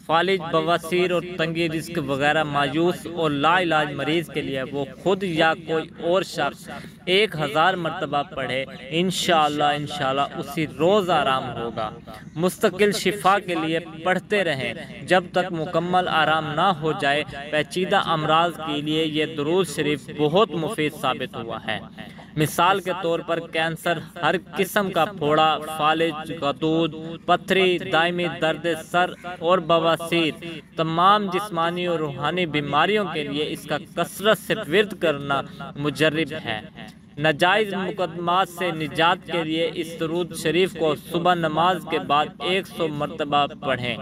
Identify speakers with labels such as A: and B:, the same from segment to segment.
A: فالج، بواسیر اور تنگی رزق وغیرہ مایوس اور لا علاج مریض کے لیے وہ خود یا کوئی اور شخص 1000 مرتبہ پڑھے، انشاءاللہ اسی روز آرام ہوگا۔ مستقل شفا کے لیے پڑھتے رہیں جب تک مکمل آرام نہ ہو جائے۔ پیچیدہ امراض کے لیے یہ درود شریف بہت مفید ثابت ہوا ہے۔ مثال کے طور پر کینسر، ہر قسم کا پھوڑا، فالج، غدود، پتھری، دائمی درد سر اور بواسیر، تمام جسمانی اور روحانی بیماریوں کے لیے اس کا کثرت سے ورد کرنا مجرب ہے۔ ناجائز مقدمات سے نجات کے لیے اس درود شریف کو صبح نماز کے بعد 100 مرتبہ پڑھیں،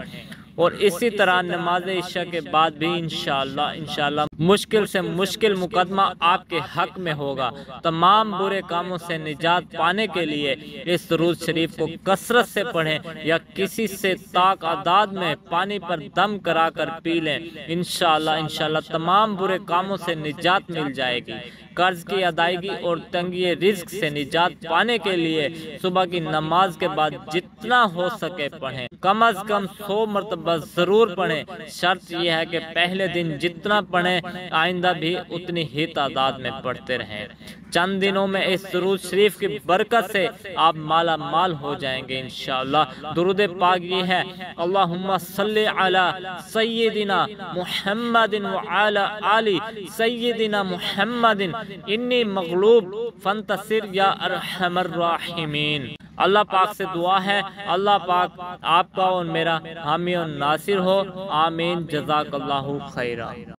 A: اور اسی طرح نماز عشاء کے بعد بھی انشاءاللہ مشکل سے مشکل مقدمہ آپ کے حق میں ہوگا۔ تمام برے کاموں سے نجات پانے کے لیے اس درود شریف کو کثرت سے پڑھیں یا کسی سے طاق اعداد میں پانی پر دم کرا کر پی لیں۔ انشاءاللہ تمام برے کاموں سے نجات مل جائے گی۔ قرض کی ادائیگی اور تنگی رزق سے نجات پانے کے لیے صبح کی نماز کے بعد جتنا ہو سکے پڑھیں، کم از کم 100 مرتبہ ضرور پڑھیں۔ شرط یہ ہے کہ پہلے دن جتنا پڑھیں آئندہ بھی اتنی ہی تعداد میں پڑھتے رہیں۔ چند دنوں میں اس درود شریف کی برکت سے آپ مالا مال ہو جائیں گے انشاءاللہ۔ درود پاک یہ ہے: اللہم صلی علی سیدنا محمد وعلی آل سیدنا محمد انی مغلوب فانتصر یا ارحم الراحمین۔ اللہ پاک سے دعا ہے اللہ پاک آپ کا اور میرا حامی اور ناصر ہو، آمین۔ جزاک اللہ خیرہ۔